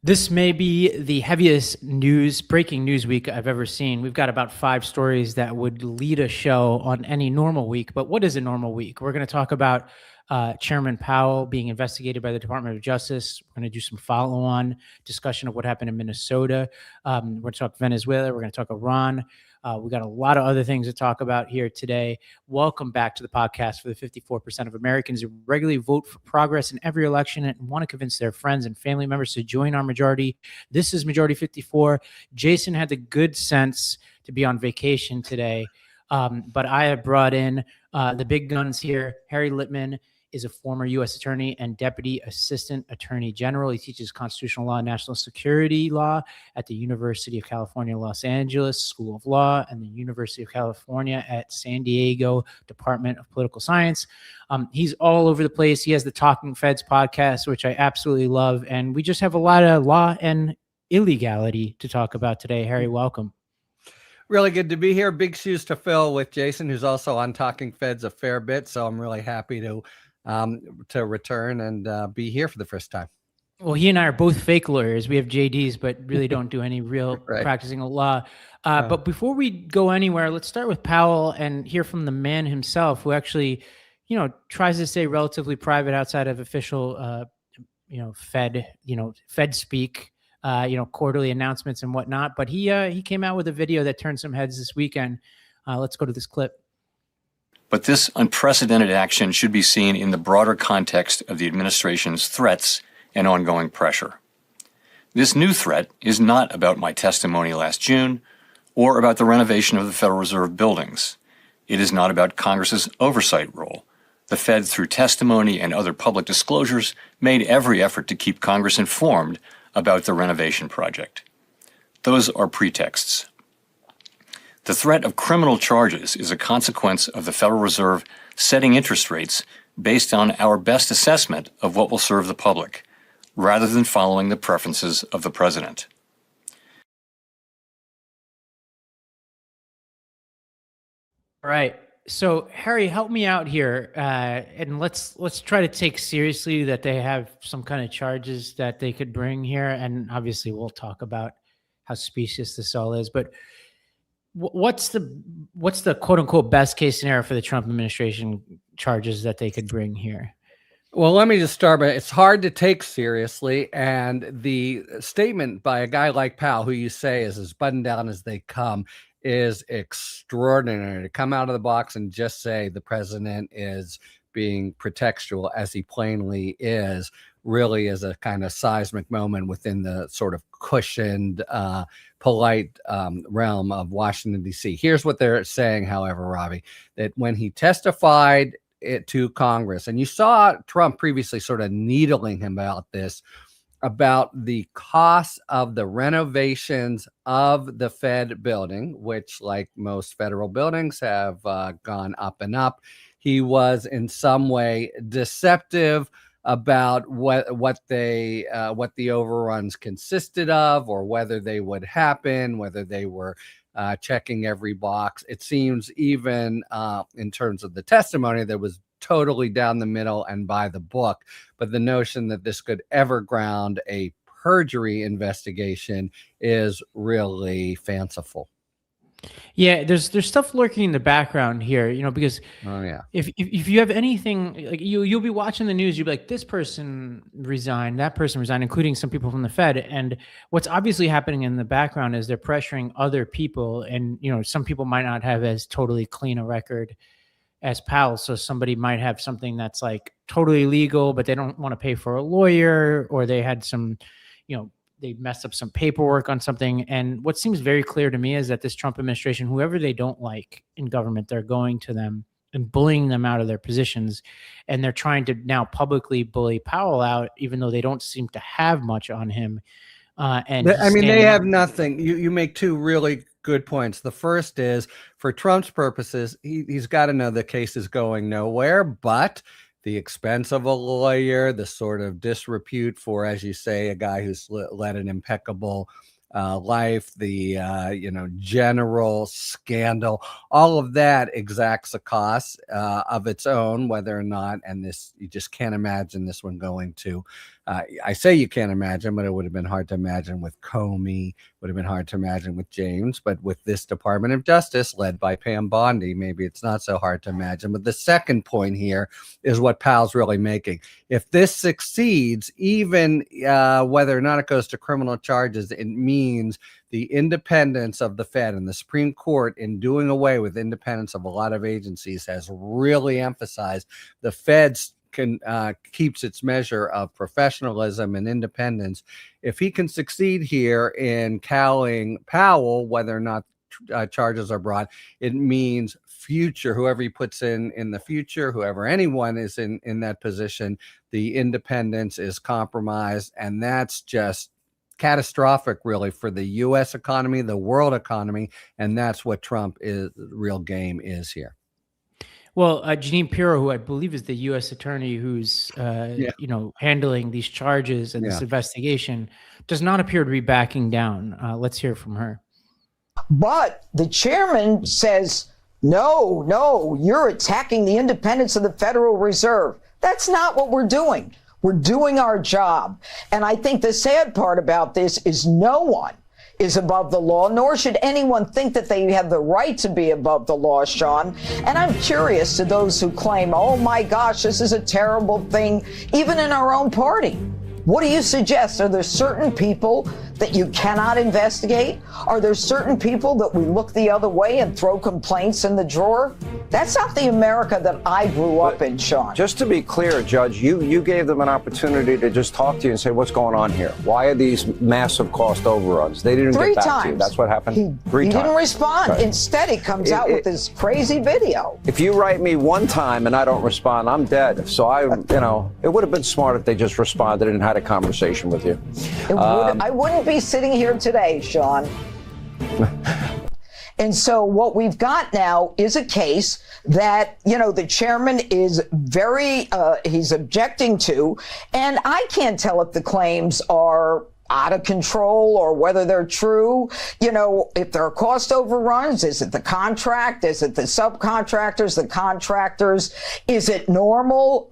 This may be the heaviest breaking news week I've ever seen. We've got about 5 stories that would lead a show on any normal week. But what is a normal week? We're going to talk about Chairman Powell being investigated by the Department of Justice. We're going to do some follow on discussion of what happened in Minnesota. We're going to talk Venezuela. We're going to talk Iran. We've got a lot of other things to talk about here today. Welcome back to the podcast for the 54% of Americans who regularly vote for progress in every election and want to convince their friends and family members to join our majority. This is Majority 54. Jason had the good sense to be on vacation today, but I have brought in the big guns here. Harry Litman is a former U.S. attorney and deputy assistant attorney general. He teaches constitutional law and national security law at the University of California, Los Angeles School of Law and the University of California at San Diego Department of Political Science. He's all over the place. He has the Talking Feds podcast, which I absolutely love. And we just have a lot of law and illegality to talk about today. Harry, welcome. Really good to be here. Big shoes to fill with Jason, who's also on Talking Feds a fair bit. So I'm really happy to return and be here for the first time. Well, he and I are both fake lawyers. We have JDs, but really don't do any real practicing of law. But before we go anywhere, let's start with Powell and hear from the man himself, who actually, tries to stay relatively private outside of official, Fed speak, quarterly announcements and whatnot. But he came out with a video that turned some heads this weekend. Let's go to this clip. But this unprecedented action should be seen in the broader context of the administration's threats and ongoing pressure. This new threat is not about my testimony last June or about the renovation of the Federal Reserve buildings. It is not about Congress's oversight role. The Fed, through testimony and other public disclosures, made every effort to keep Congress informed about the renovation project. Those are pretexts. The threat of criminal charges is a consequence of the Federal Reserve setting interest rates based on our best assessment of what will serve the public, rather than following the preferences of the president. All right. So, Harry, help me out here, and let's try to take seriously that they have some kind of charges that they could bring here, and obviously we'll talk about how specious this all is, but what's the quote unquote best case scenario for the Trump administration charges that they could bring here? Well, let me just start by it's hard to take seriously. And the statement by a guy like Powell, who you say is as buttoned down as they come, is extraordinary. To come out of the box and just say the president is being pretextual, as he plainly is, really is a kind of seismic moment within the sort of cushioned, polite realm of Washington, D.C. Here's what they're saying, however, Ravi, that when he testified to Congress, and you saw Trump previously sort of needling him about this, about the cost of the renovations of the Fed building, which, like most federal buildings, have gone up and up. He was in some way deceptive about what the overruns consisted of, or whether they would happen, whether they were checking every box. It seems even in terms of the testimony that was totally down the middle and by the book. But the notion that this could ever ground a perjury investigation is really fanciful. Yeah, there's stuff lurking in the background here, because if you have anything, like you'll be watching the news, you'll be like, this person resigned, that person resigned, including some people from the Fed. And what's obviously happening in the background is they're pressuring other people, and some people might not have as totally clean a record as Powell. So somebody might have something that's like totally legal, but they don't want to pay for a lawyer, or they had some, they messed up some paperwork on something. And what seems very clear to me is that this Trump administration, whoever they don't like in government, they're going to them and bullying them out of their positions. And they're trying to now publicly bully Powell out, even though they don't seem to have much on him. They have nothing. You make two really good points. The first is, for Trump's purposes, he's got to know the case is going nowhere, but the expense of a lawyer, the sort of disrepute for, as you say, a guy who's led an impeccable life, the general scandal, all of that exacts a cost of its own, whether or not, and this, you just can't imagine this one going to, I say you can't imagine, but it would have been hard to imagine with Comey, would have been hard to imagine with James, but with this Department of Justice led by Pam Bondi, maybe it's not so hard to imagine. But the second point here is what Powell's really making. If this succeeds, even whether or not it goes to criminal charges, it means the independence of the Fed, and the Supreme Court, in doing away with independence of a lot of agencies, has really emphasized the Fed's keeps its measure of professionalism and independence. If he can succeed here in cowing Powell, whether or not charges are brought, it means future, whoever he puts in the future, whoever anyone is in that position, the independence is compromised. And that's just catastrophic, really, for the U.S. economy, the world economy. And that's what Trump is, real game is here. Well, Jeanine Pirro, who I believe is the U.S. attorney who's, handling these charges and this investigation, does not appear to be backing down. Let's hear from her. But the chairman says, no, you're attacking the independence of the Federal Reserve. That's not what we're doing. We're doing our job. And I think the sad part about this is no one is above the law, nor should anyone think that they have the right to be above the law, Sean. And I'm curious to those who claim, oh my gosh, this is a terrible thing, even in our own party. What do you suggest? Are there certain people that you cannot investigate? Are there certain people that we look the other way and throw complaints in the drawer? That's not the America that I grew up in, Sean. Just to be clear, Judge, you gave them an opportunity to just talk to you and say, what's going on here? Why are these massive cost overruns? They didn't get back to you. That's what happened? He didn't respond. Right. Instead, he comes out with this crazy video. If you write me one time and I don't respond, I'm dead. So it would have been smart if they just responded and had a conversation with you. I wouldn't be sitting here today, Sean. And so what we've got now is a case that, the chairman is he's objecting to, and I can't tell if the claims are out of control or whether they're true. If there are cost overruns, is it the contract? Is it the subcontractors, the contractors? Is it normal?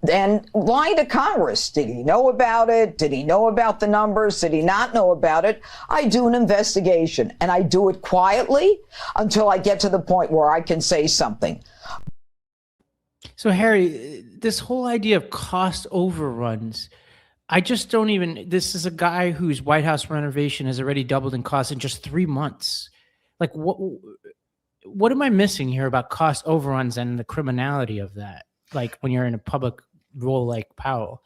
And lying to Congress. Did he know about it? Did he know about the numbers? Did he not know about it? I do an investigation, and I do it quietly until I get to the point where I can say something. So, Harry, this whole idea of cost overruns, I just don't even, this is a guy whose White House renovation has already doubled in cost in just 3 months. Like, what am I missing here about cost overruns and the criminality of that? Like when you're in a public role like Powell.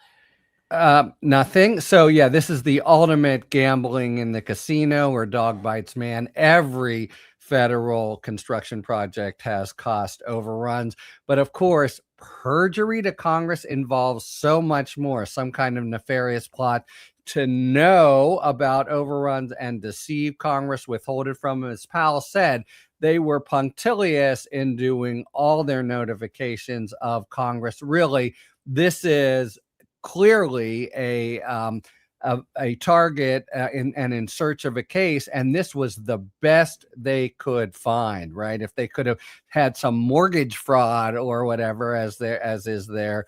Nothing. So yeah, this is the ultimate gambling in the casino where dog bites man. Every federal construction project has cost overruns, but of course, perjury to Congress involves so much more, some kind of nefarious plot to know about overruns and deceive Congress, withhold it from them. As Powell said, they were punctilious in doing all their notifications of Congress. Really, this is clearly a target in search of a case, and this was the best they could find, right? If they could have had some mortgage fraud or whatever, as is their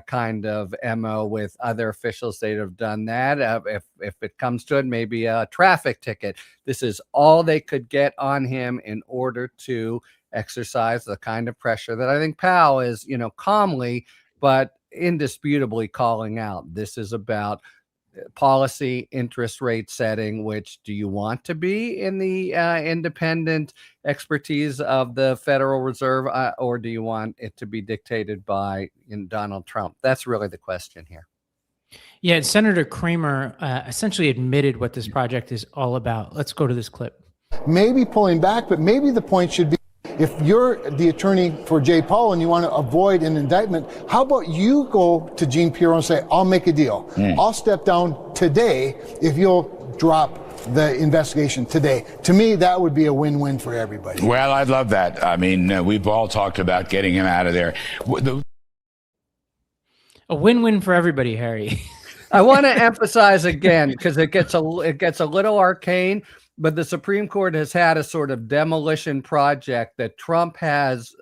kind of MO with other officials, they'd have done that. If it comes to it, maybe a traffic ticket. This is all they could get on him in order to exercise the kind of pressure that I think Powell is, calmly but indisputably calling out. This is about policy, interest rate setting. Which do you want to be in the independent expertise of the Federal Reserve, or do you want it to be dictated by Donald Trump? That's really the question here. Yeah, and Senator Kramer essentially admitted what this project is all about. Let's go to this clip. Maybe pulling back, but maybe the point should be, if you're the attorney for Jay Paul and you want to avoid an indictment, how about you go to Jean Pirro and say, I'll make a deal. I'll step down today if you'll drop the investigation today. To me, that would be a win-win for everybody. Well, I'd love that. I mean, we've all talked about getting him out of there. A win-win for everybody, Harry. I want to emphasize again, because it gets a little arcane, but the Supreme Court has had a sort of demolition project that Trump has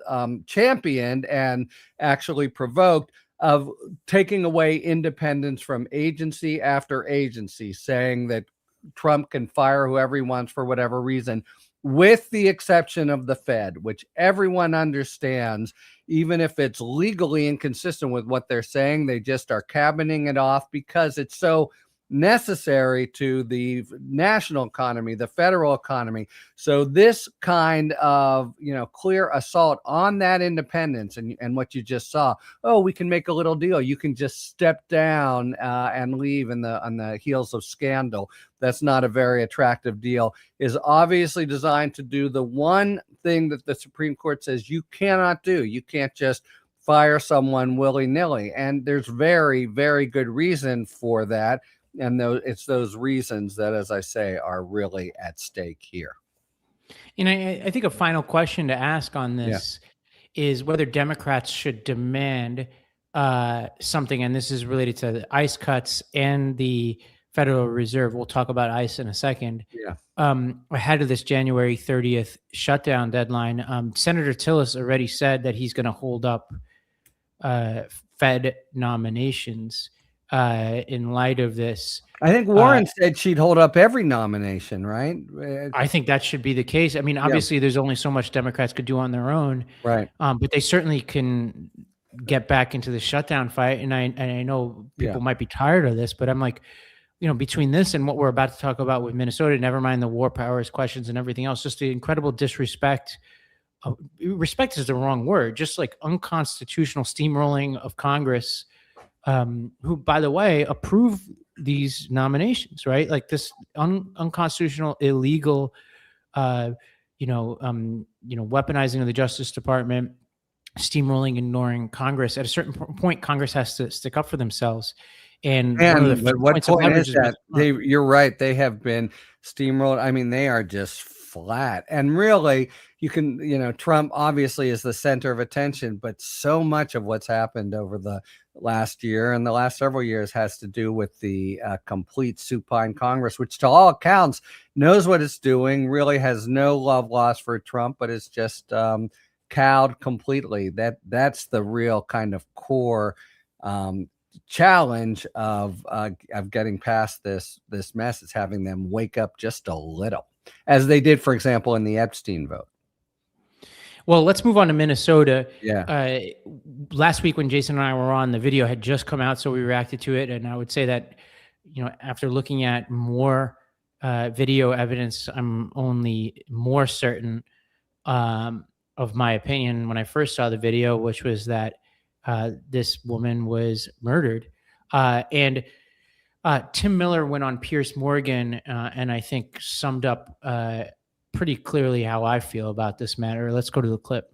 championed and actually provoked, of taking away independence from agency after agency, saying that Trump can fire whoever he wants for whatever reason, with the exception of the Fed, which everyone understands. Even if it's legally inconsistent with what they're saying, they just are cabining it off because it's so necessary to the national economy, the federal economy. So this kind of, clear assault on that independence, and what you just saw, we can make a little deal. You can just step down and leave on the heels of scandal. That's not a very attractive deal, is obviously designed to do the one thing that the Supreme Court says you cannot do. You can't just fire someone willy-nilly. And there's very, very good reason for that. And it's those reasons that, as I say, are really at stake here. I think a final question to ask on this is whether Democrats should demand something, and this is related to the ICE cuts and the Federal Reserve. We'll talk about ICE in a second. Ahead of this January 30th shutdown deadline, Senator Tillis already said that he's going to hold up Fed nominations in light of this. I think Warren said she'd hold up every nomination, right? I think that should be the case. I mean, obviously, there's only so much Democrats could do on their own, right? But they certainly can get back into the shutdown fight. And I know people might be tired of this, but I'm like, between this and what we're about to talk about with Minnesota, never mind the war powers questions and everything else, just the incredible disrespect. Respect is the wrong word. Just like unconstitutional steamrolling of Congress. Who, by the way, approve these nominations, right? Like this unconstitutional, illegal, weaponizing of the Justice Department, steamrolling, ignoring Congress. At a certain point, Congress has to stick up for themselves. And what point is that? You're right. They have been steamrolled. I mean, they are just flat. And really, you can, Trump obviously is the center of attention, but so much of what's happened over the last year and the last several years has to do with the complete supine Congress, which to all accounts knows what it's doing, really has no love lost for Trump, but is just cowed completely. That's the real kind of core challenge of getting past this mess, is having them wake up just a little, as they did, for example, in the Epstein vote. Well, let's move on to Minnesota. Last week when Jason and I were on, the video had just come out, so we reacted to it. And I would say that, after looking at more video evidence, I'm only more certain of my opinion when I first saw the video, which was that this woman was murdered. And Tim Miller went on Piers Morgan and I think summed up pretty clearly how I feel about this matter. Let's go to the clip.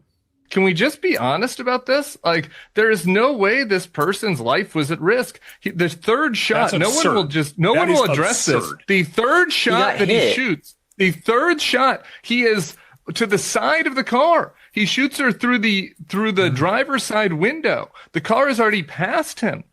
Can we just be honest about this? Like, there is no way this person's life was at risk. The third shot, no one will address this. The third shot that he shoots, he is to the side of the car. He shoots her through the driver's side window. The car has already passed him.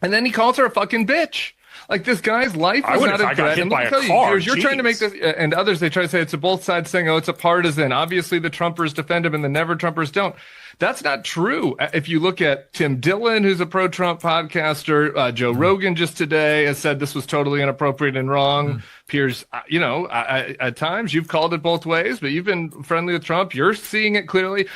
And then he calls her a fucking bitch. Like, this guy's life was not a threat. And let me tell you, you're trying to make this, and others, they try to say it's a both sides saying, it's a partisan. Obviously, the Trumpers defend him and the never Trumpers don't. That's not true. If you look at Tim Dillon, who's a pro-Trump podcaster, Joe Rogan just today has said this was totally inappropriate and wrong. Piers, at times you've called it both ways, but you've been friendly with Trump. You're seeing it clearly.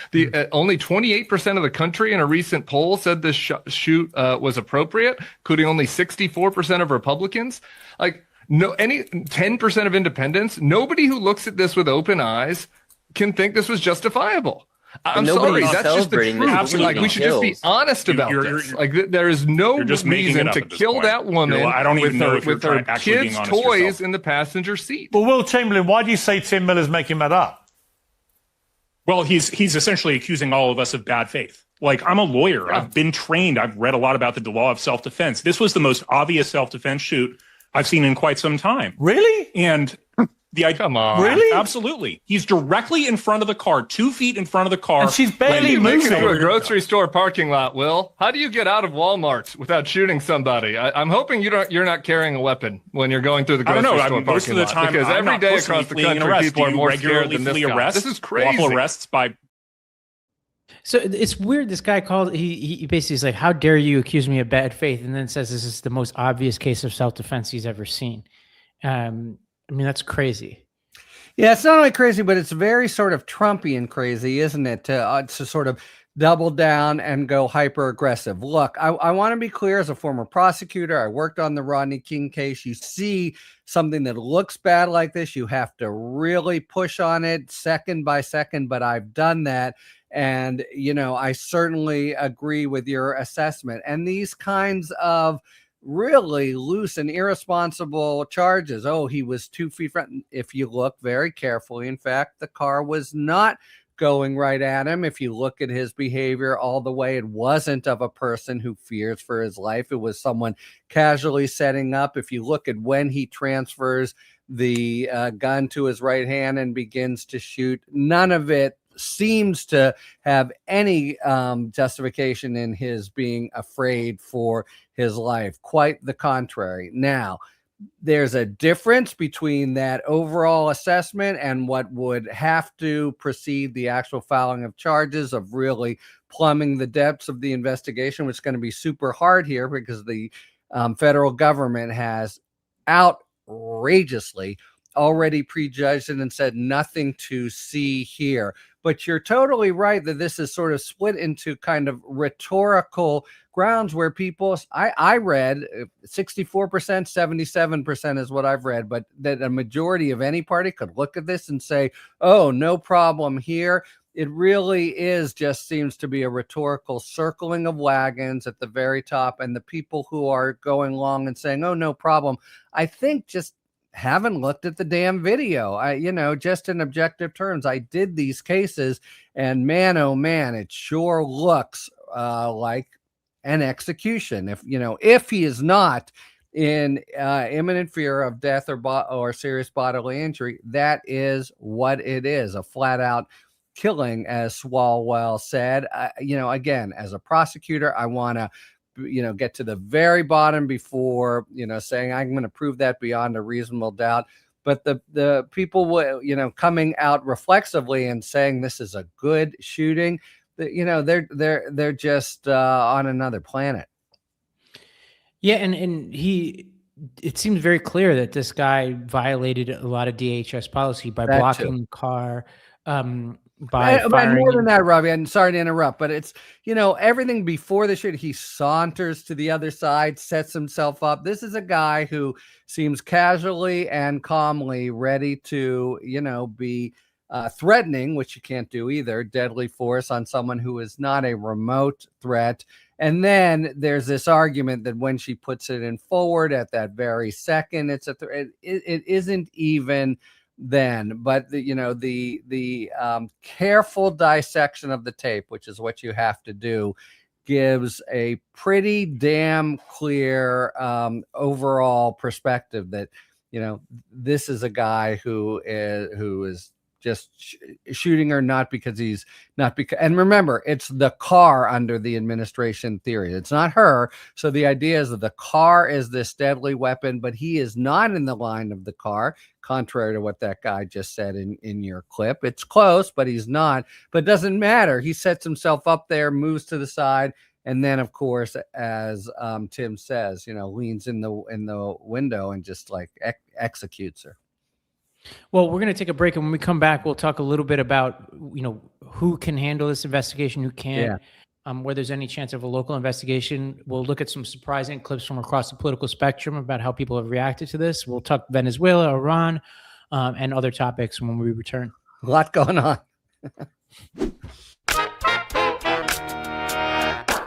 Only 28% of the country in a recent poll said this shoot was appropriate, including only 64% of Republicans. Like, any 10% of independents, nobody who looks at this with open eyes can think this was justifiable. I'm sorry, that's just the truth. Like, we should just be honest about this. Like, there is no reason to kill that woman with her kids' toys in the passenger seat. Well, Will Chamberlain, why do you say Tim Miller's making that up? Well, he's essentially accusing all of us of bad faith. Like, I'm a lawyer. Yeah. I've been trained. I've read a lot about the law of self-defense. This was the most obvious self-defense shoot I've seen in quite some time. Really? And Come on. Really? Absolutely. He's directly in front of the car, 2 feet in front of the car. And she's barely moving. To a grocery store parking lot, Will. How do you get out of Walmart without shooting somebody? I'm hoping you're not carrying a weapon when you're going through the grocery store parking lot. Most of the time, because every day across the country, people are more scared than this guy. This is crazy. Lawful arrests by... So it's weird. This guy called, he basically is like, how dare you accuse me of bad faith? And then says this is the most obvious case of self-defense he's ever seen. I mean, that's crazy. Yeah, it's not only crazy, but it's very sort of Trumpian crazy, isn't it? To sort of double down and go hyper aggressive. Look, I want to be clear, as a former prosecutor, I worked on the Rodney King case. You see something that looks bad like this, you have to really push on it second by second, but I've done that. And, you know, I certainly agree with your assessment. And these kinds of really loose and irresponsible charges. Oh, he was 2 feet front. If you look very carefully, in fact, the car was not going right at him. If you look at his behavior all the way, it wasn't of a person who fears for his life. It was someone casually setting up. If you look at when he transfers the gun to his right hand and begins to shoot, none of it seems to have any justification in his being afraid for his life. Quite the contrary. Now, there's a difference between that overall assessment and what would have to precede the actual filing of charges, of really plumbing the depths of the investigation, which is going to be super hard here because the federal government has outrageously already prejudged it and said nothing to see here. But you're totally right that this is sort of split into kind of rhetorical grounds where people, I read 64%, 77% is what I've read, but that a majority of any party could look at this and say, oh, no problem here. It really is, just seems to be a rhetorical circling of wagons at the very top. And the people who are going along and saying, oh, no problem, I think just haven't looked at the damn video. Just in objective terms, I did these cases, and man, oh man, it sure looks like an execution. If he is not in imminent fear of death or serious bodily injury, that is what it is, a flat out killing, as Swalwell said. Again, as a prosecutor, I want to get to the very bottom before, saying I'm going to prove that beyond a reasonable doubt. But the people, coming out reflexively and saying this is a good shooting, they're just on another planet. Yeah. And it seems very clear that this guy violated a lot of DHS policy by blocking the car, by more than that, Robbie, I'm sorry to interrupt, but it's, everything before the shoot, he saunters to the other side, sets himself up. This is a guy who seems casually and calmly ready to, be threatening, which you can't do either, deadly force on someone who is not a remote threat. And then there's this argument that when she puts it in forward at that very second, it's it isn't even then. But the careful dissection of the tape, which is what you have to do, gives a pretty damn clear overall perspective that this is a guy who is just shooting her not because he's not because, and remember, it's the car under the administration theory. It's not her. So the idea is that the car is this deadly weapon, but he is not in the line of the car, contrary to what that guy just said in your clip. It's close, but he's not. But it doesn't matter. He sets himself up there, moves to the side, and then, of course, as Tim says, leans in the window and just like executes her. Well, we're going to take a break, and when we come back, we'll talk a little bit about, who can handle this investigation, who can't, where there's any chance of a local investigation. We'll look at some surprising clips from across the political spectrum about how people have reacted to this. We'll talk Venezuela, Iran, and other topics when we return. A lot going on.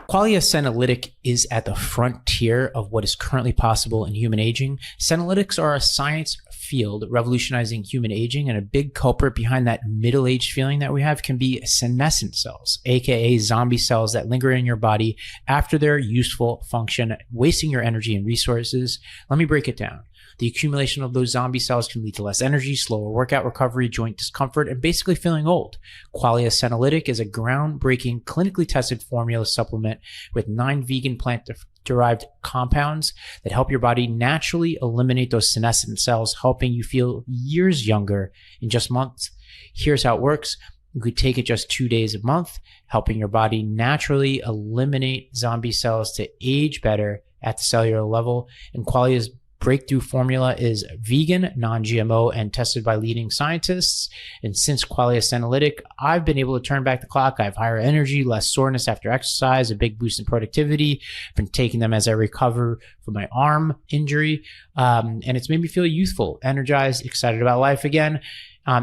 Qualia Senolytic is at the frontier of what is currently possible in human aging. Senolytics are a science field, revolutionizing human aging. And a big culprit behind that middle-aged feeling that we have can be senescent cells, aka zombie cells that linger in your body after their useful function, wasting your energy and resources. Let me break it down. The accumulation of those zombie cells can lead to less energy, slower workout recovery, joint discomfort, and basically feeling old. Qualia Senolytic is a groundbreaking, clinically tested formula supplement with 9 vegan plant-derived compounds that help your body naturally eliminate those senescent cells, helping you feel years younger in just months. Here's how it works. You could take it just 2 days a month, helping your body naturally eliminate zombie cells to age better at the cellular level. And Qualia's breakthrough formula is vegan, non-GMO, and tested by leading scientists. And since Qualia Senolytic, I've been able to turn back the clock. I have higher energy, less soreness after exercise, a big boost in productivity. I've been taking them as I recover from my arm injury. And it's made me feel youthful, energized, excited about life again.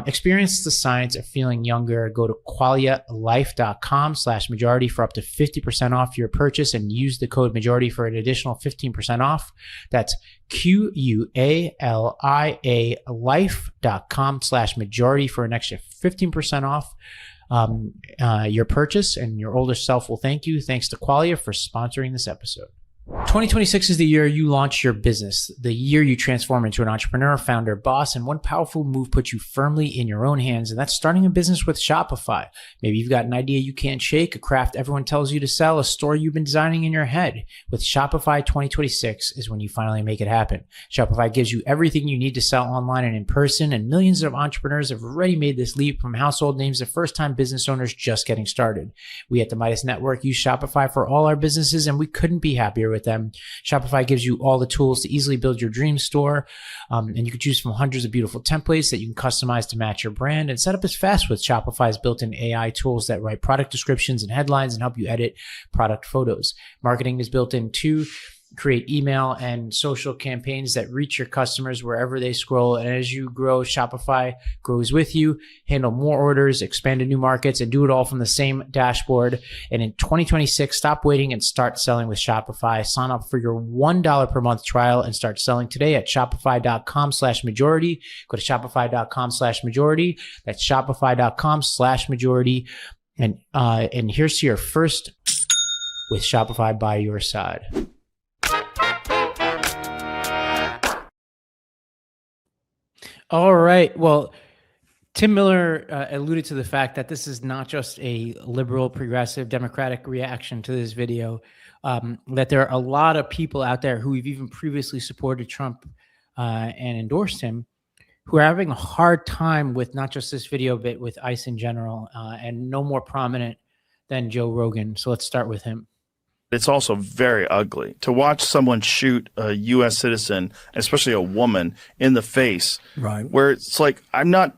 Experience the science of feeling younger. Go to qualialife.com/majority for up to 50% off your purchase and use the code majority for an additional 15% off. That's QUALIA life.com/majority for an extra 15% off your purchase, and your older self will thank you. Thanks to Qualia for sponsoring this episode. 2026 is the year you launch your business, the year you transform into an entrepreneur, founder, boss, and one powerful move puts you firmly in your own hands, and that's starting a business with Shopify. Maybe you've got an idea you can't shake, a craft everyone tells you to sell, a store you've been designing in your head. With Shopify, 2026 is when you finally make it happen. Shopify gives you everything you need to sell online and in person, and millions of entrepreneurs have already made this leap, from household names to first-time business owners just getting started. We at the Midas Network use Shopify for all our businesses, and we couldn't be happier with them. Shopify gives you all the tools to easily build your dream store, and you can choose from hundreds of beautiful templates that you can customize to match your brand. And setup is fast with Shopify's built-in AI tools that write product descriptions and headlines and help you edit product photos. Marketing is built in too. Create email and social campaigns that reach your customers wherever they scroll. And as you grow, Shopify grows with you. Handle more orders, expand to new markets, and do it all from the same dashboard. And in 2026, stop waiting and start selling with Shopify. Sign up for your $1 per month trial and start selling today at shopify.com/majority. Go to shopify.com/majority. That's shopify.com/majority. And here's to your first with Shopify by your side. All right. Well, Tim Miller alluded to the fact that this is not just a liberal, progressive, democratic reaction to this video, that there are a lot of people out there who have even previously supported Trump and endorsed him, who are having a hard time with not just this video, but with ICE in general, and no more prominent than Joe Rogan. So let's start with him. It's also very ugly to watch someone shoot a U.S. citizen, especially a woman, in the face. Right. Where it's like, I'm not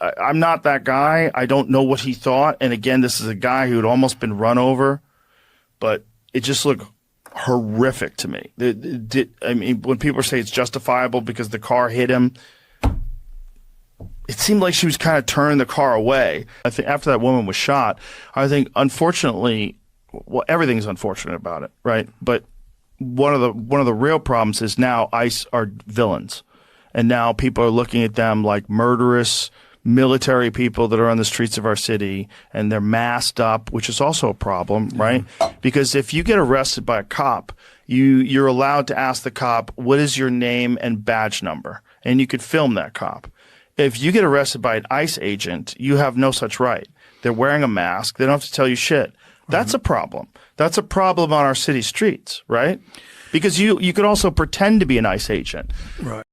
that guy. I don't know what he thought. And again, this is a guy who had almost been run over, but it just looked horrific to me. I mean, when people say it's justifiable because the car hit him, it seemed like she was kind of turning the car away. I think after that woman was shot, I think, unfortunately, well, everything's unfortunate about it, right? But one of the real problems is now ICE are villains, and now people are looking at them like murderous military people that are on the streets of our city, and they're masked up, which is also a problem, right? Because if you get arrested by a cop, you're allowed to ask the cop, what is your name and badge number? And you could film that cop. If you get arrested by an ICE agent, you have no such right. They're wearing a mask. They don't have to tell you shit. That's a problem. That's a problem on our city streets, right? Because you could also pretend to be an ICE agent. Right.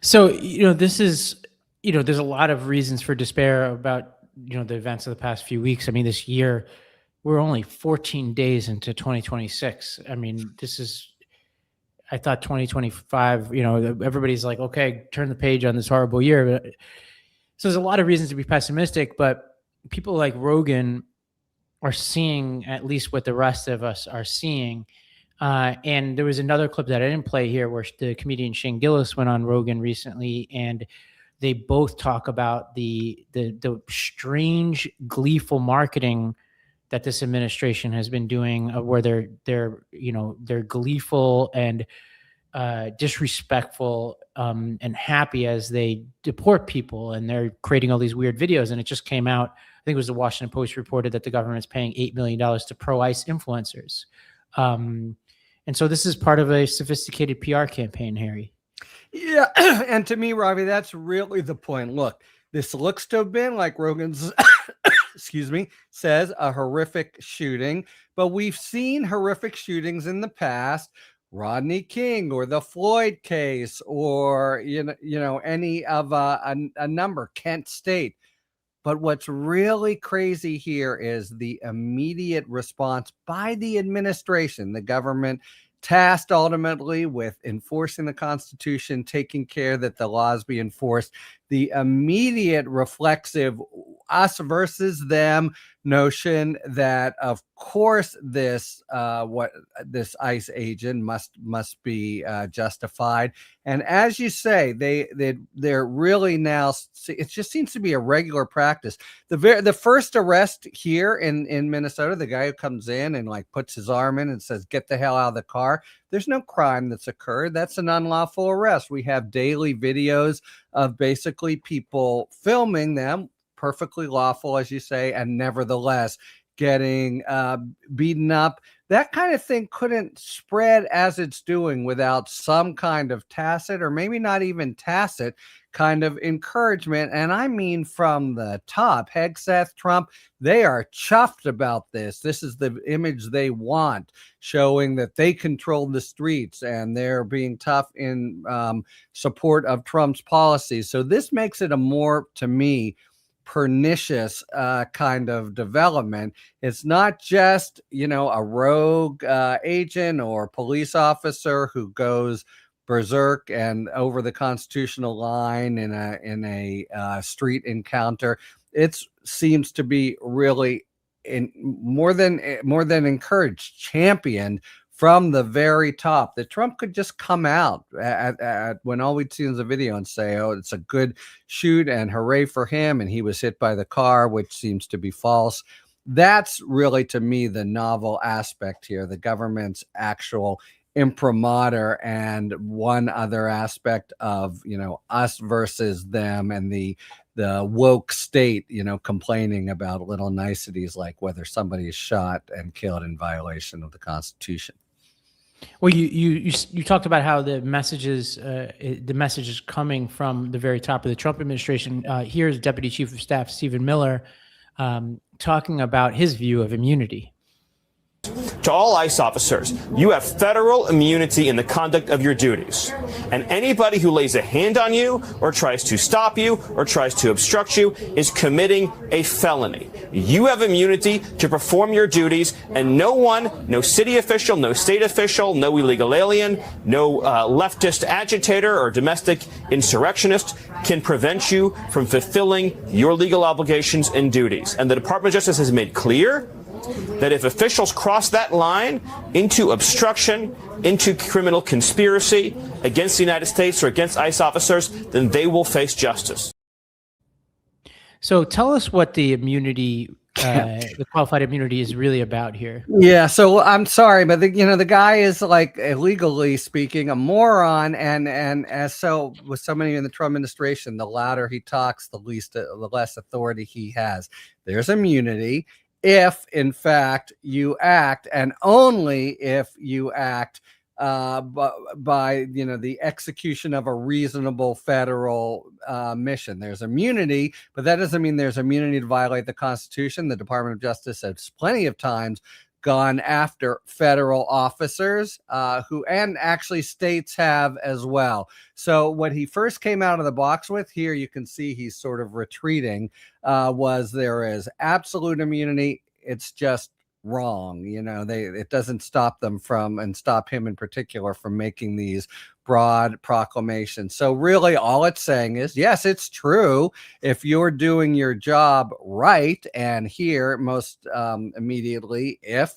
So, this is, there's a lot of reasons for despair about, the events of the past few weeks. I mean, this year, we're only 14 days into 2026. I mean, I thought 2025, everybody's like, okay, turn the page on this horrible year. So there's a lot of reasons to be pessimistic, but people like Rogan are seeing at least what the rest of us are seeing. And there was another clip that I didn't play here where the comedian Shane Gillis went on Rogan recently, and they both talk about the strange, gleeful marketing that this administration has been doing, where they're gleeful and disrespectful and happy as they deport people, and they're creating all these weird videos. And it just came out, I think it was the Washington Post reported that the government is paying $8 million to pro-ICE influencers. And so this is part of a sophisticated PR campaign, Harry. Yeah. And to me, Ravi, that's really the point. Look, this looks to have been, like Rogan's, excuse me, says, a horrific shooting, but we've seen horrific shootings in the past. Rodney King or the Floyd case, or any of a number, Kent State. But what's really crazy here is the immediate response by the administration, the government tasked ultimately with enforcing the Constitution, taking care that the laws be enforced. The immediate reflexive us versus them notion that, of course, this ICE agent must be justified. And as you say, they're really now, it just seems to be a regular practice. The first arrest here in Minnesota, the guy who comes in and like puts his arm in and says, "Get the hell out of the car." There's no crime that's occurred. That's an unlawful arrest. We have daily videos of basically people filming them, perfectly lawful, as you say, and nevertheless getting beaten up. That kind of thing couldn't spread as it's doing without some kind of tacit, or maybe not even tacit, kind of encouragement. And I mean from the top. Hegseth, Trump, they are chuffed about this. This is the image they want, showing that they control the streets and they're being tough in support of Trump's policies. So this makes it a more, to me, pernicious kind of development. It's not just, a rogue agent or police officer who goes berserk and over the constitutional line in a street encounter. It seems to be really more than encouraged, championed from the very top, that Trump could just come out at when all we'd seen is a video and say, "Oh, it's a good shoot and hooray for him," and he was hit by the car, which seems to be false. That's really, to me, the novel aspect here, the government's actual imprimatur, and one other aspect of, us versus them, and the woke state, complaining about little niceties like whether somebody is shot and killed in violation of the Constitution. Well, you talked about how the message is coming from the very top of the Trump administration. Here's Deputy Chief of Staff Stephen Miller talking about his view of immunity. To all ICE officers, you have federal immunity in the conduct of your duties. And anybody who lays a hand on you or tries to stop you or tries to obstruct you is committing a felony. You have immunity to perform your duties, and no one, no city official, no state official, no illegal alien, no leftist agitator or domestic insurrectionist can prevent you from fulfilling your legal obligations and duties. And the Department of Justice has made clear that if officials cross that line into obstruction, into criminal conspiracy against the United States or against ICE officers, then they will face justice. So tell us what the immunity, the qualified immunity, is really about here. Yeah, so I'm sorry, but the guy is, like, legally speaking, a moron, and as so with so many in the Trump administration, the louder he talks, the less authority he has. There's immunity if, in fact, you act, and only if you act by the execution of a reasonable federal mission. There's immunity, but that doesn't mean there's immunity to violate the Constitution. The Department of Justice has plenty of times gone after federal officers who, and actually states have as well. So what he first came out of the box with, here you can see he's sort of retreating, was there is absolute immunity. It's just wrong. It doesn't stop them from, and stop him in particular from, making these broad proclamations. So really all it's saying is, yes, it's true if you're doing your job right. And here most immediately, if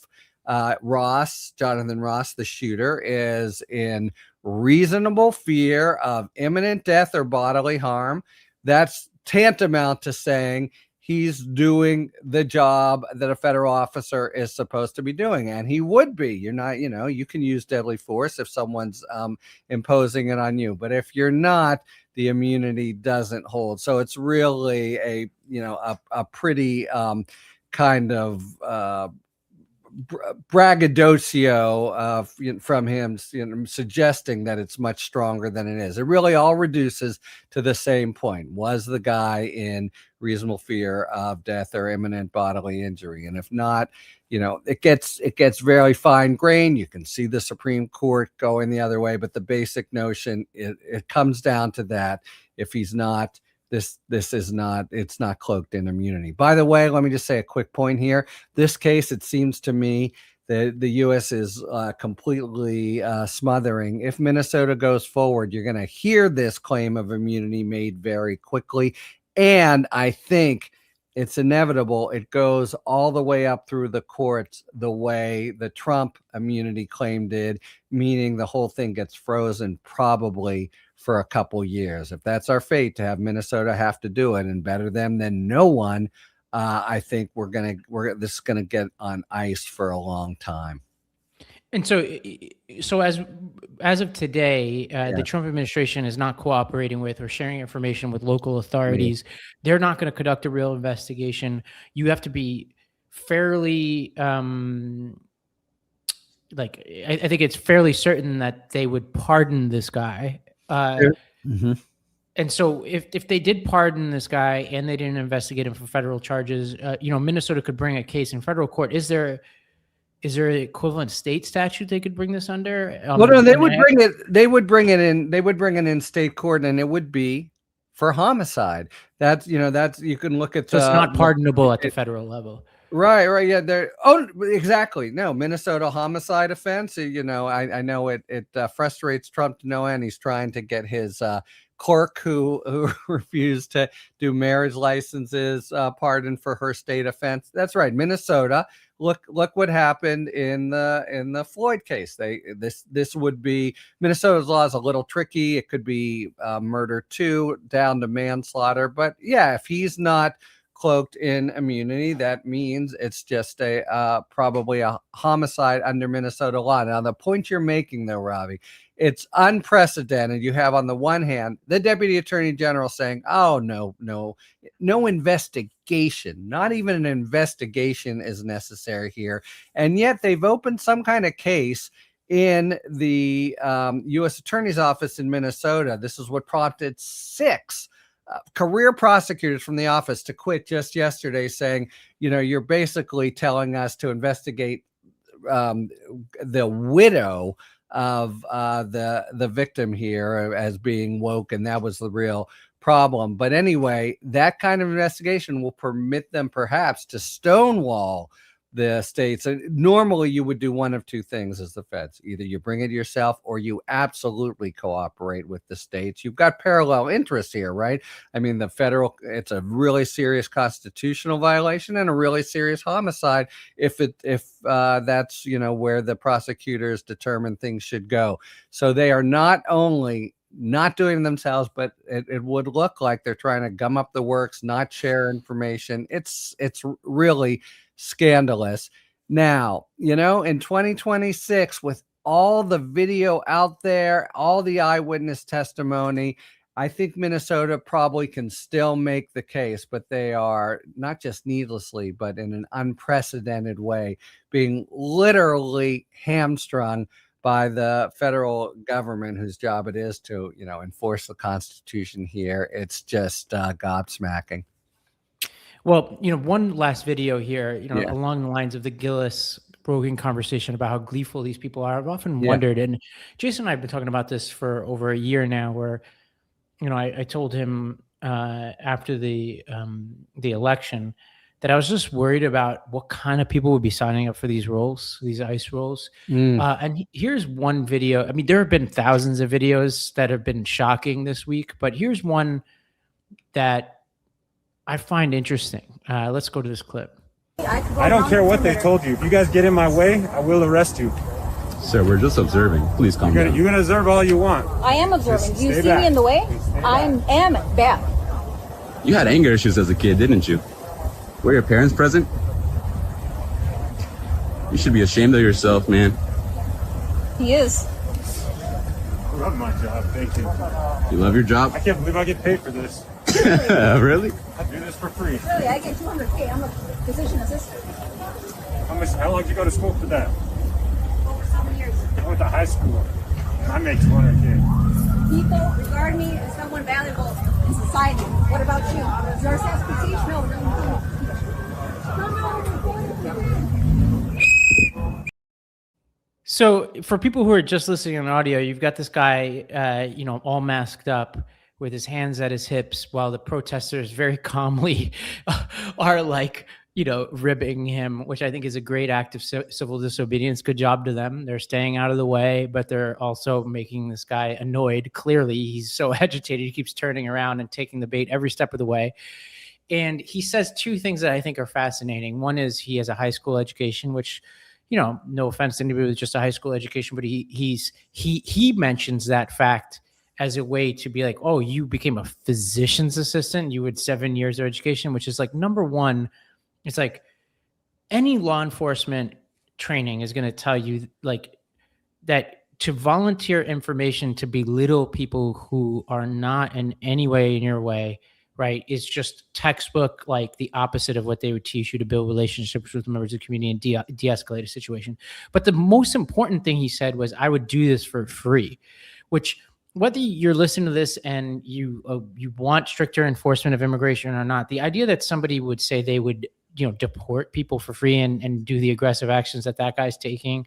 Jonathan Ross, the shooter, is in reasonable fear of imminent death or bodily harm, that's tantamount to saying he's doing the job that a federal officer is supposed to be doing. And he would be. You're not, you can use deadly force if someone's imposing it on you. But if you're not, the immunity doesn't hold. So it's really a pretty kind of braggadocio from him, suggesting that it's much stronger than it is. It really all reduces to the same point. Was the guy in reasonable fear of death or imminent bodily injury? And if not, it gets very fine grained. You can see the Supreme Court going the other way, but the basic notion, it comes down to that. If he's not, it's not cloaked in immunity. By the way, let me just say a quick point here. This case, it seems to me that the U.S. is completely smothering. If Minnesota goes forward, you're going to hear this claim of immunity made very quickly. And I think it's inevitable. It goes all the way up through the courts the way the Trump immunity claim did, meaning the whole thing gets frozen probably for a couple years. If that's our fate, to have Minnesota have to do it, and better them than no one, I think this is gonna get on ice for a long time. And so as of today, the Trump administration is not cooperating with or sharing information with local authorities. They're not going to conduct a real investigation. You have to be fairly, I think it's fairly certain that they would pardon this guy. And so if they did pardon this guy and they didn't investigate him for federal charges, Minnesota could bring a case in federal court. Is there an equivalent state statute they could bring this under? Well, no, they would bring it in state court, and it would be for homicide. That's you can look at. So it's not pardonable at the federal level. Right. Yeah. Exactly. No, Minnesota homicide offense. I know it frustrates Trump to no end. He's trying to get his clerk who refused to do marriage licenses pardoned for her state offense. That's right. Minnesota. Look what happened in the Floyd case. This would be, Minnesota's law is a little tricky. It could be murder too, down to manslaughter. But yeah, if he's not cloaked in immunity, that means it's just probably a homicide under Minnesota law. Now, the point you're making, though, Ravi, it's unprecedented. You have, on the one hand, the Deputy Attorney General saying, "Oh, no investigation, not even an investigation is necessary here," and yet they've opened some kind of case in the U.S. Attorney's Office in Minnesota. This is what prompted 6 career prosecutors from the office to quit just yesterday, saying, you're basically telling us to investigate the widow of the victim here as being woke, and that was the real problem. But anyway, that kind of investigation will permit them perhaps to stonewall the states. Normally, you would do one of two things as the feds. Either you bring it yourself or you absolutely cooperate with the states. You've got parallel interests here, right? I mean, it's a really serious constitutional violation and a really serious homicide if that's, where the prosecutors determine things should go. So they are not only not doing it themselves, but it would look like they're trying to gum up the works, not share information. It's really scandalous. Now, in 2026, with all the video out there, all the eyewitness testimony, I think Minnesota probably can still make the case, but they are not just needlessly, but in an unprecedented way, being literally hamstrung by the federal government, whose job it is to, enforce the Constitution here. It's just gobsmacking. Well, one last video here, along the lines of the Gillis-Rogan conversation about how gleeful these people are. I've often wondered, and Jason and I have been talking about this for over a year now, where, I told him after the election that I was just worried about what kind of people would be signing up for these roles, these ICE roles. And here's one video. I mean, there have been thousands of videos that have been shocking this week, but here's one that I find interesting. Let's go to this clip. I don't care what they told you. If you guys get in my way, I will arrest you. Sir, we're just observing. Please calm down. You're going to observe all you want. I am observing. Do you see me in the way? I am bad. You had anger issues as a kid, didn't you? Were your parents present? You should be ashamed of yourself, man. He is. I love my job, thank you. You love your job? I can't believe I get paid for this. Really? I do this for free. Really, I get $200K. I'm a physician assistant. How long did you go to school for that? Over 7 years. I went to high school. I make $200K. People regard me as someone valuable in society. What about you? Your prestige? No. So for people who are just listening on audio, you've got this guy, all masked up with his hands at his hips while the protesters very calmly are like, ribbing him, which I think is a great act of civil disobedience. Good job to them. They're staying out of the way, but they're also making this guy annoyed. Clearly, he's so agitated. He keeps turning around and taking the bait every step of the way. And he says two things that I think are fascinating. One is he has a high school education, which, no offense to anybody with just a high school education, but he mentions that fact as a way to be like, oh, you became a physician's assistant. You had 7 years of education, which is like, number one, it's like any law enforcement training is going to tell you like that to volunteer information to belittle people who are not in any way in your way, right, is just textbook, like the opposite of what they would teach you to build relationships with members of the community and de-escalate a situation. But the most important thing he said was, I would do this for free, which whether you're listening to this and you want stricter enforcement of immigration or not, the idea that somebody would say they would, deport people for free and do the aggressive actions that guy's taking,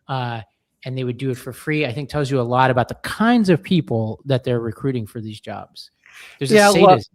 and they would do it for free, I think tells you a lot about the kinds of people that they're recruiting for these jobs. There's a sadism.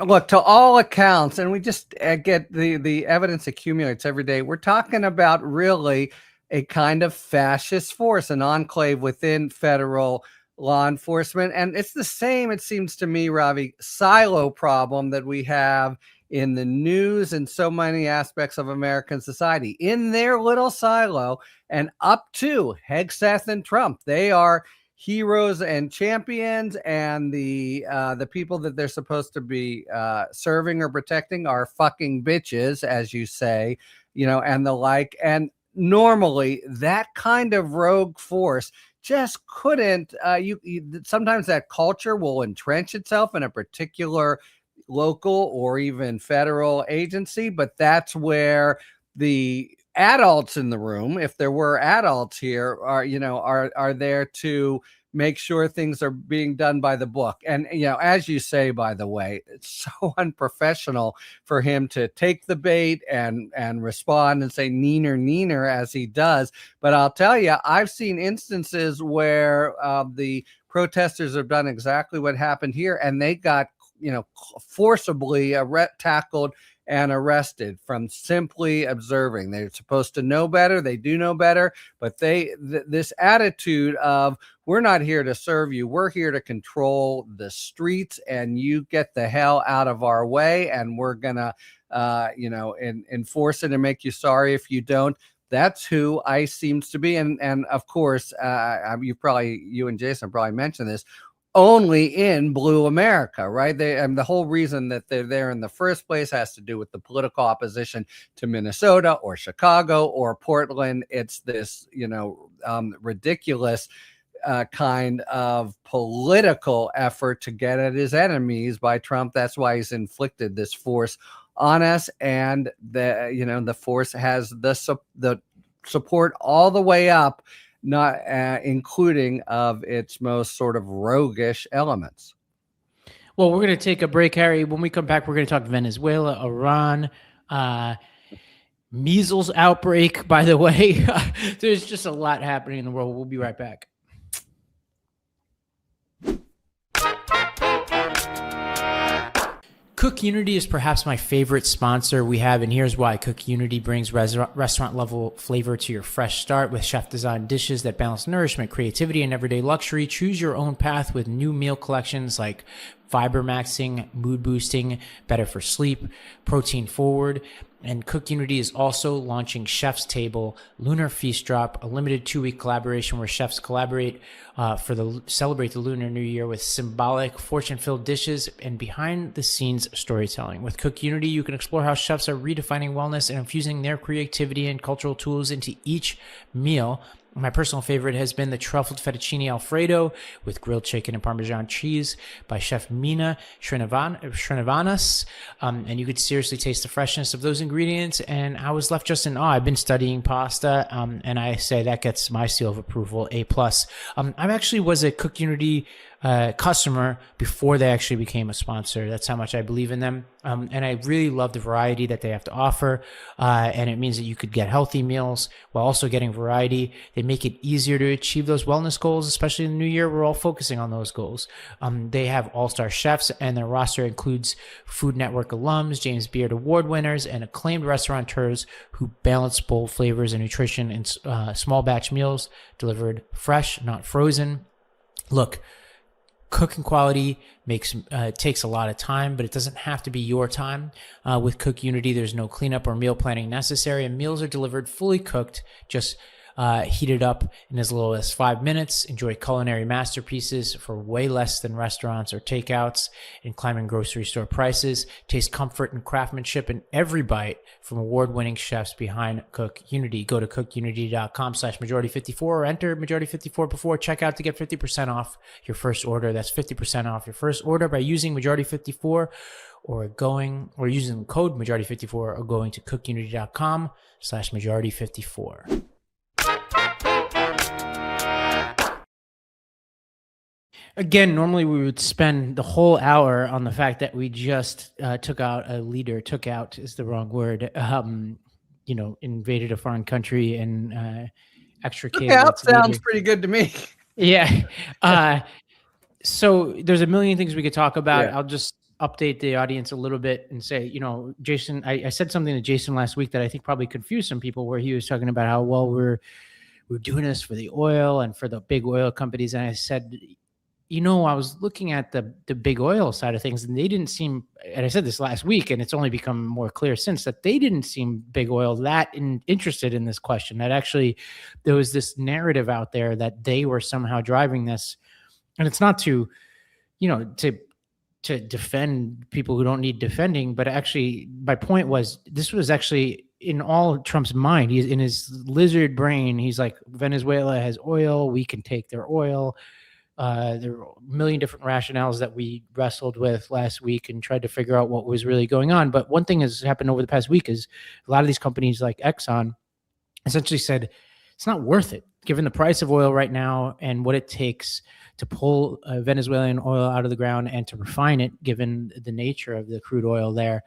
Look, to all accounts, and we just get the evidence accumulates every day. We're talking about really a kind of fascist force, an enclave within federal law enforcement. And it's the same, it seems to me, Ravi, silo problem that we have in the news and so many aspects of American society. In their little silo and up to Hegseth and Trump, they are heroes and champions, and the people that they're supposed to be serving or protecting are fucking bitches, as you say, and the like. And normally that kind of rogue force just couldn't, sometimes that culture will entrench itself in a particular local or even federal agency, but that's where the adults in the room, if there were adults here, are there to make sure things are being done by the book. And, as you say, by the way, it's so unprofessional for him to take the bait and respond and say neener as he does. But I'll tell you, I've seen instances where the protesters have done exactly what happened here, and they got, forcibly tackled and arrested from simply observing. They're supposed to know better. They do know better, but this attitude of, we're not here to serve you. We're here to control the streets, and you get the hell out of our way, and we're going to, enforce it and make you sorry if you don't. That's who ICE seems to be. And of course, you and Jason probably mentioned this, only in blue America, right? The whole reason that they're there in the first place has to do with the political opposition to Minnesota or Chicago or Portland. It's this, ridiculous kind of political effort to get at his enemies by Trump. That's why he's inflicted this force on us, and the force has the support all the way up, not including of its most sort of roguish elements. Well, we're going to take a break, Harry. When we come back, we're going to talk Venezuela, Iran, measles outbreak, by the way. There's just a lot happening in the world. We'll be right back. Cook Unity is perhaps my favorite sponsor we have, and here's why. Cook Unity brings restaurant-level flavor to your fresh start with chef-designed dishes that balance nourishment, creativity, and everyday luxury. Choose your own path with new meal collections like fiber maxing, mood boosting, better for sleep, protein forward, And Cook Unity is also launching Chef's Table Lunar Feast Drop, a limited 2-week collaboration where chefs collaborate celebrate the Lunar New Year with symbolic, fortune-filled dishes and behind-the-scenes storytelling. With Cook Unity, you can explore how chefs are redefining wellness and infusing their creativity and cultural tools into each meal. My personal favorite has been the truffled fettuccine Alfredo with grilled chicken and Parmesan cheese by Chef Mina Srinavanas. And you could seriously taste the freshness of those ingredients. And I was left just in awe. I've been studying pasta, and I say that gets my seal of approval, A+. I actually was a Cook Unity customer before they actually became a sponsor. That's how much I believe in them. And I really love the variety that they have to offer. And it means that you could get healthy meals while also getting variety. They make it easier to achieve those wellness goals, especially in the new year. We're all focusing on those goals. They have all-star chefs, and their roster includes Food Network alums, James Beard Award winners, and acclaimed restaurateurs who balance bold flavors and nutrition in small batch meals delivered fresh, not frozen. Look, cooking quality takes a lot of time, but it doesn't have to be your time. With Cook Unity, there's no cleanup or meal planning necessary, and meals are delivered fully cooked, just heated up in as little as 5 minutes. Enjoy culinary masterpieces for way less than restaurants or takeouts and climbing grocery store prices. Taste comfort and craftsmanship in every bite from award-winning chefs behind Cook Unity. Go to cookunity.com/majority54 or enter majority54 before checkout to get 50% off your first order. That's 50% off your first order by using majority54 or using the code majority54 or going to cookunity.com/majority54. Again, normally we would spend the whole hour on the fact that we just took out a leader. Took out is the wrong word. Invaded a foreign country and extricated. Yeah, sounds pretty good to me. Yeah. So there's a million things we could talk about. Yeah. I'll just update the audience a little bit and say, Jason, I said something to Jason last week that I think probably confused some people, where he was talking about how, well, we're doing this for the oil and for the big oil companies. And I said, I was looking at the big oil side of things, and they didn't seem, and I said this last week, and it's only become more clear since, that they didn't seem, big oil, that interested in this question. That actually there was this narrative out there that they were somehow driving this. And it's not to defend people who don't need defending, but actually my point was, this was actually in all Trump's mind. He's in his lizard brain. He's like, Venezuela has oil. We can take their oil. There were a million different rationales that we wrestled with last week and tried to figure out what was really going on. But one thing has happened over the past week is a lot of these companies like Exxon essentially said it's not worth it, given the price of oil right now and what it takes to pull Venezuelan oil out of the ground and to refine it, given the nature of the crude oil there,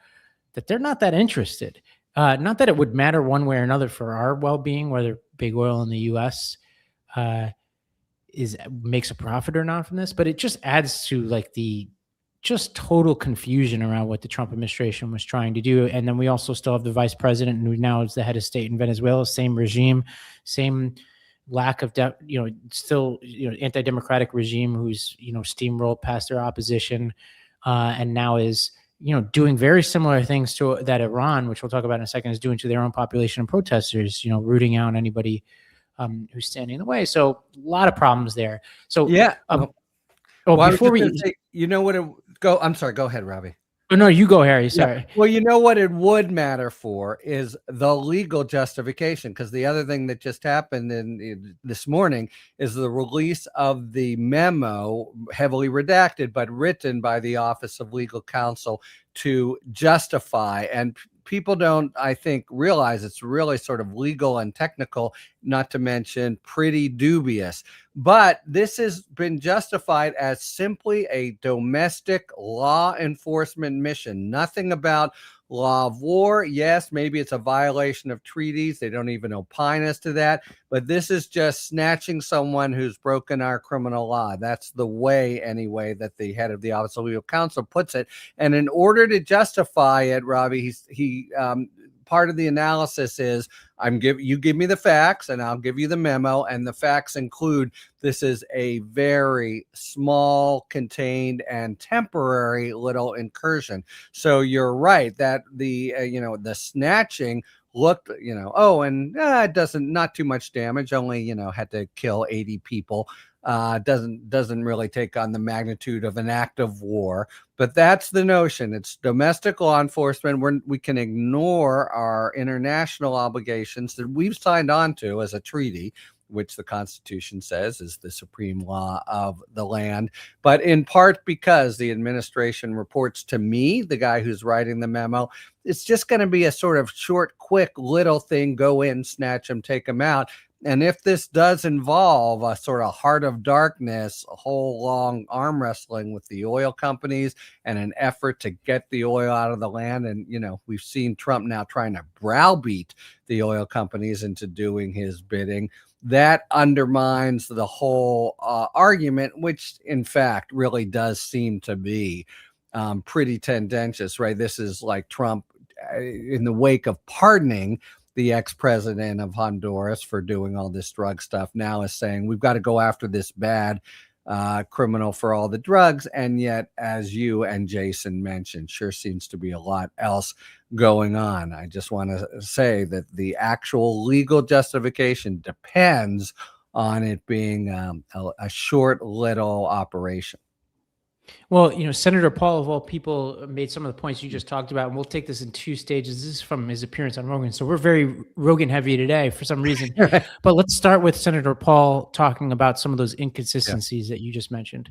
that they're not that interested. Not that it would matter one way or another for our well-being, whether big oil in the U.S. Makes a profit or not from this, but it just adds to like the just total confusion around what the Trump administration was trying to do. And then we also still have the vice president who now is the head of state in Venezuela, same regime, same lack of anti-democratic regime who's steamrolled past their opposition, and now is doing very similar things to that Iran, which we'll talk about in a second, is doing to their own population and protesters, rooting out anybody who's standing in the way. So a lot of problems there. So yeah. Before we say, I'm sorry. Go ahead, Ravi. Oh, no, you go, Harry. Sorry. Yeah. Well, what it would matter for is the legal justification, because the other thing that just happened this morning is the release of the memo, heavily redacted, but written by the Office of Legal Counsel to justify. And people don't, I think, realize it's really sort of legal and technical, not to mention pretty dubious. But this has been justified as simply a domestic law enforcement mission. Nothing about law of war. Yes, maybe it's a violation of treaties. They don't even opine as to that. But this is just snatching someone who's broken our criminal law. That's the way, anyway, that the head of the Office of Legal Counsel puts it. And in order to justify it, Robbie, he part of the analysis is you give me the facts and I'll give you the memo, and the facts include this is a very small, contained, and temporary little incursion. So you're right that the snatching looked, it doesn't, not too much damage, only, had to kill 80 people. Doesn't really take on the magnitude of an act of war, but that's the notion. It's domestic law enforcement. We can ignore our international obligations that we've signed on to as a treaty, which the Constitution says is the supreme law of the land, but in part because the administration reports to me, the guy who's writing the memo, it's just going to be a sort of short, quick little thing, go in, snatch them, take them out. And if this does involve a sort of heart of darkness, a whole long arm wrestling with the oil companies and an effort to get the oil out of the land, and, we've seen Trump now trying to browbeat the oil companies into doing his bidding, that undermines the whole argument, which in fact really does seem to be pretty tendentious, right? This is like Trump in the wake of pardoning the ex-president of Honduras for doing all this drug stuff, now is saying we've got to go after this bad criminal for all the drugs. And yet, as you and Jason mentioned, sure seems to be a lot else going on. I just want to say that the actual legal justification depends on it being a short little operation. Well, Senator Paul, of all people, made some of the points you just talked about, and we'll take this in two stages. This is from his appearance on Rogan. So we're very Rogan heavy today for some reason. But let's start with Senator Paul talking about some of those inconsistencies that you just mentioned.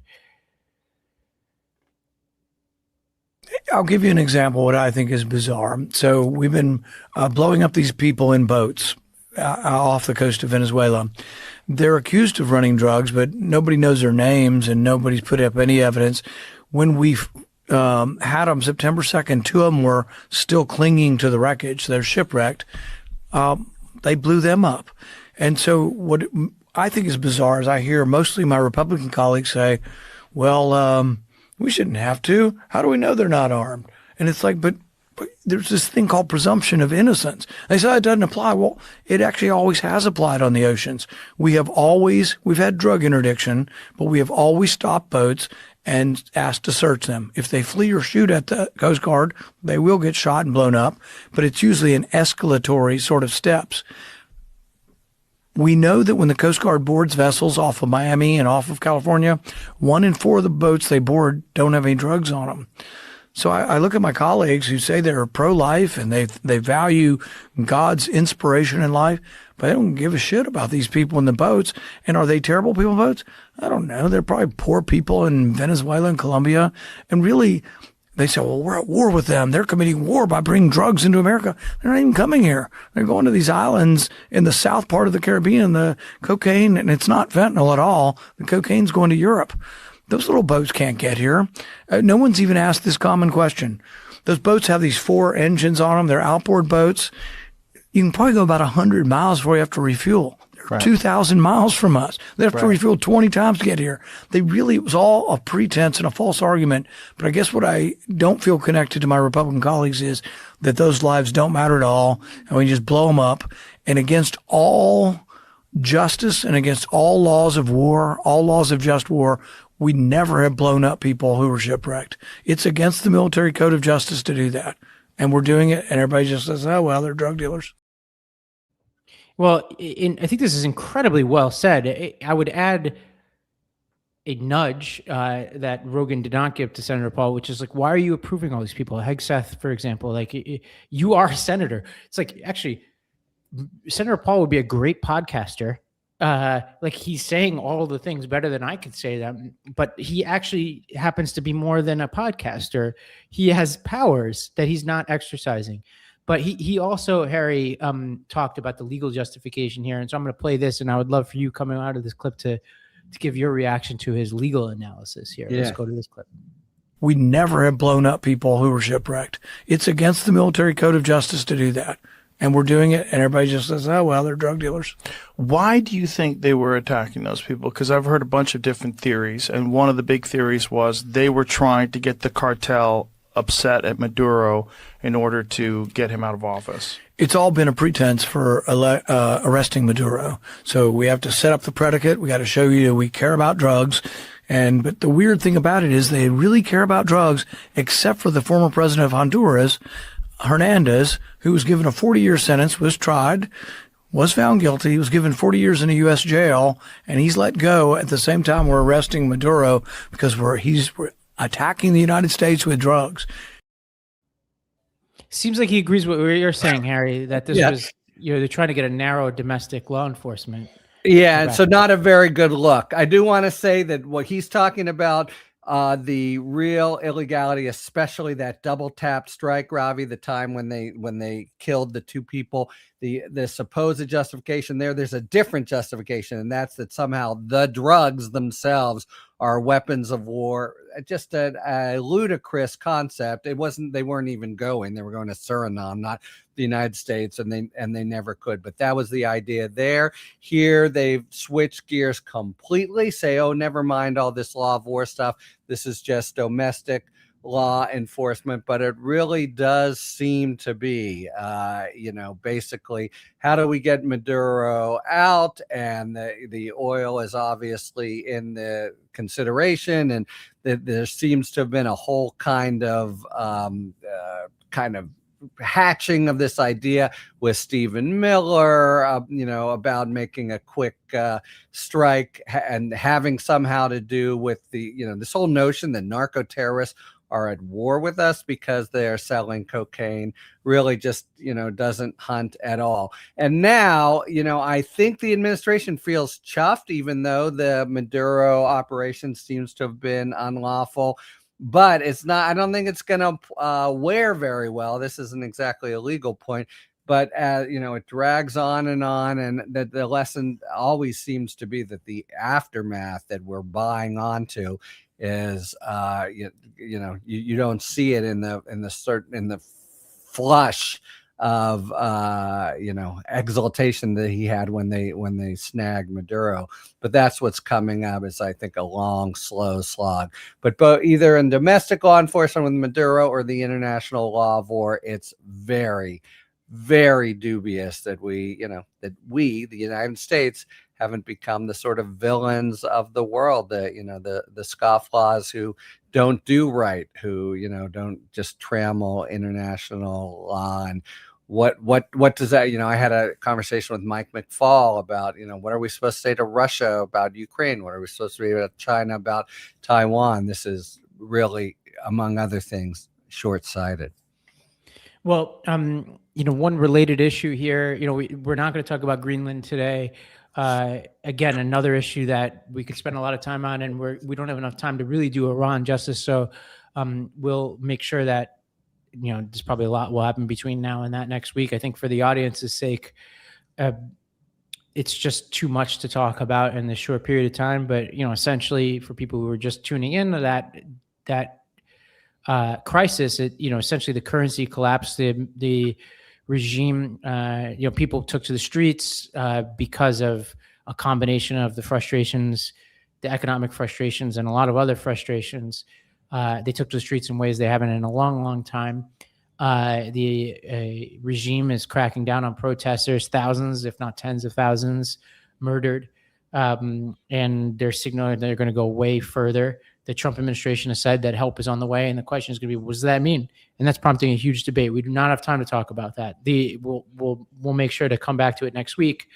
I'll give you an example of what I think is bizarre. So we've been blowing up these people in boats off the coast of Venezuela. They're accused of running drugs, but nobody knows their names and nobody's put up any evidence. When we had them September 2nd, two of them were still clinging to the wreckage. They're shipwrecked. They blew them up. And so what I think is bizarre is I hear mostly my Republican colleagues say, well, we shouldn't have to. How do we know they're not armed? And it's like, but there's this thing called presumption of innocence. They say it doesn't apply. Well, it actually always has applied on the oceans. We've had drug interdiction, but we have always stopped boats and asked to search them. If they flee or shoot at the Coast Guard, they will get shot and blown up, but it's usually an escalatory sort of steps. We know that when the Coast Guard boards vessels off of Miami and off of California, 1 in 4 of the boats they board don't have any drugs on them. So I look at my colleagues who say they're pro-life and they value God's inspiration in life, but they don't give a shit about these people in the boats. And are they terrible people in boats? I don't know. They're probably poor people in Venezuela and Colombia. And really, they say, well, we're at war with them. They're committing war by bringing drugs into America. They're not even coming here. They're going to these islands in the south part of the Caribbean, the cocaine, and it's not fentanyl at all. The cocaine's going to Europe. Those little boats can't get here. No one's even asked this common question. Those boats have these 4 engines on them. They're outboard boats. You can probably go about 100 miles before you have to refuel. They're 2,000 miles from us. They have to refuel 20 times to get here. It was all a pretense and a false argument. But I guess what I don't feel connected to my Republican colleagues is that those lives don't matter at all. And we just blow them up. And against all justice and against all laws of war, all laws of just war, we never have blown up people who were shipwrecked. It's against the military code of justice to do that. And we're doing it, and everybody just says, oh, well, they're drug dealers. Well, I think this is incredibly well said. I would add a nudge that Rogan did not give to Senator Paul, which is like, why are you approving all these people? Hegseth, for example, like you are a senator. It's like, actually, Senator Paul would be a great podcaster. Like he's saying all the things better than I could say them, but he actually happens to be more than a podcaster. He has powers that he's not exercising. But he also, Harry, talked about the legal justification here. And so I'm going to play this, and I would love for you coming out of this clip to give your reaction to his legal analysis here. Yeah. Let's go to this clip. We never have blown up people who were shipwrecked. It's against the military code of justice to do that. And we're doing it, and everybody just says, oh, well, they're drug dealers. Why do you think they were attacking those people? Because I've heard a bunch of different theories, and one of the big theories was they were trying to get the cartel upset at Maduro in order to get him out of office? It's all been a pretense for arresting Maduro. So we have to set up the predicate. We got to show you we care about drugs. But the weird thing about it is they really care about drugs, except for the former president of Honduras, Hernandez, who was given a 40-year sentence, was tried, was found guilty, was given 40 years in a U.S. jail, and he's let go. At the same time, we're arresting Maduro because we're attacking the United States with drugs. Seems like he agrees with what you're saying, Harry, that this was, they're trying to get a narrow domestic law enforcement. Yeah, and so not a very good look. I do want to say that what he's talking about, the real illegality, especially that double tap strike, Ravi, the time when they killed the two people, the supposed justification there's a different justification, and that's that somehow the drugs themselves are weapons of war. Just a ludicrous concept. They weren't even going. They were going to Suriname, not the United States, and they never could. But that was the idea there. Here they've switched gears completely, say, oh, never mind all this law of war stuff. This is just domestic law enforcement. But it really does seem to be, basically, how do we get Maduro out? And the oil is obviously in the consideration, and there seems to have been a whole kind of hatching of this idea with Stephen Miller, about making a quick strike and having somehow to do with this whole notion that narco terrorists are at war with us because they are selling cocaine. Really just, doesn't hunt at all. And now, I think the administration feels chuffed, even though the Maduro operation seems to have been unlawful. But it's not, I don't think it's going to wear very well. This isn't exactly a legal point, but it drags on, and the lesson always seems to be that the aftermath that we're buying onto is you don't see it in the flush of exaltation that he had when they snagged Maduro. But that's what's coming up, is I think a long, slow slog. But either in domestic law enforcement with Maduro or the international law of war, it's very, very dubious that we, the United States, haven't become the sort of villains of the world, the scofflaws who don't do right, who, don't just trammel international law. And what does that, I had a conversation with Mike McFall about, what are we supposed to say to Russia about Ukraine? What are we supposed to say about China about Taiwan? This is really, among other things, short-sighted. Well, one related issue here, we're not going to talk about Greenland today. Again, another issue that we could spend a lot of time on, and we don't have enough time to really do Iran justice. So we'll make sure that, there's probably a lot will happen between now and that next week. I think for the audience's sake, it's just too much to talk about in this short period of time. But, essentially for people who are just tuning in, that crisis, essentially the currency collapsed, the regime, people took to the streets because of a combination of the frustrations, the economic frustrations, and a lot of other frustrations. They took to the streets in ways they haven't in a long, long time. The regime is cracking down on protesters, thousands, if not tens of thousands, murdered. And they're signaling they're going to go way further. The Trump administration has said that help is on the way, and the question is going to be, what does that mean? And that's prompting a huge debate. We do not have time to talk about that. We'll make sure to come back to it next week.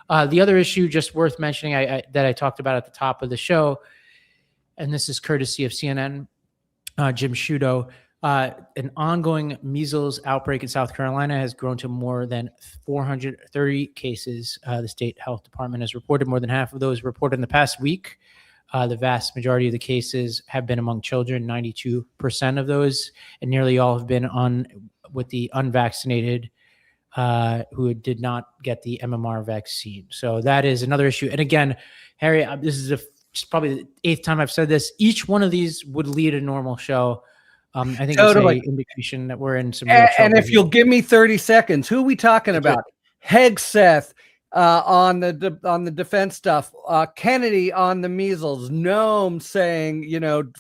The other issue, just worth mentioning, that I talked about at the top of the show, and this is courtesy of CNN, Jim Sciutto, an ongoing measles outbreak in South Carolina has grown to more than 430 cases. The state health department has reported more than half of those reported in the past week. The vast majority of the cases have been among children, 92% of those, and nearly all have been with the unvaccinated who did not get the MMR vaccine. So that is another issue. And again, Harry, this is probably the 8th time I've said this. Each one of these would lead a normal show. I think totally. It's an indication that we're in some real trouble. And if you'll give me 30 seconds, who are we talking about? Hegseth, on the defense stuff. Kennedy on the measles. Noam saying,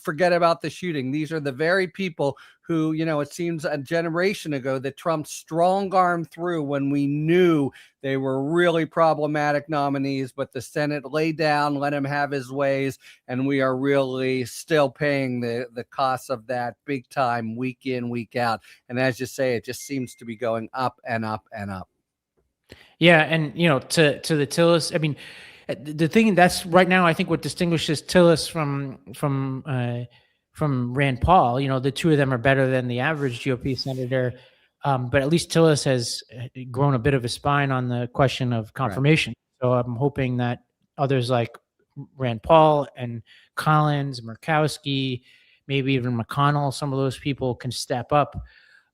forget about the shooting. These are the very people who, it seems a generation ago that Trump strong-armed through when we knew they were really problematic nominees, but the Senate laid down, let him have his ways, and we are really still paying the costs of that big time, week in, week out. And as you say, it just seems to be going up and up and up. Yeah, and to the Tillis, I mean, the thing that's right now, I think what distinguishes Tillis from Rand Paul, the two of them are better than the average GOP senator, but at least Tillis has grown a bit of a spine on the question of confirmation. Right. So I'm hoping that others like Rand Paul and Collins, Murkowski, maybe even McConnell, some of those people can step up.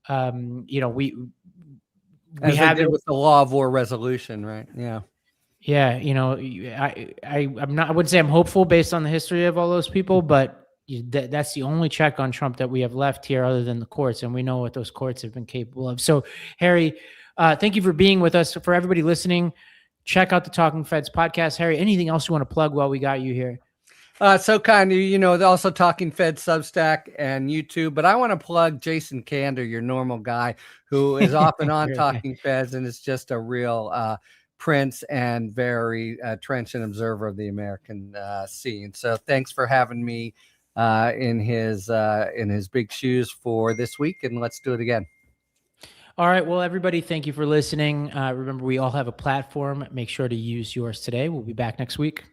We have it with the law of war resolution, right? Yeah. Yeah. I wouldn't say I'm hopeful based on the history of all those people, but that's the only check on Trump that we have left here other than the courts. And we know what those courts have been capable of. So Harry, thank you for being with us. For everybody listening, check out the Talking Feds podcast. Harry, anything else you want to plug while we got you here? So kind of, also Talking Fed Substack and YouTube, but I want to plug Jason Kander, your normal guy who is off and on Talking Feds and is just a real prince and very trenchant observer of the American scene. So thanks for having me in his big shoes for this week, and let's do it again. All right. Well, everybody, thank you for listening. Remember, we all have a platform. Make sure to use yours today. We'll be back next week.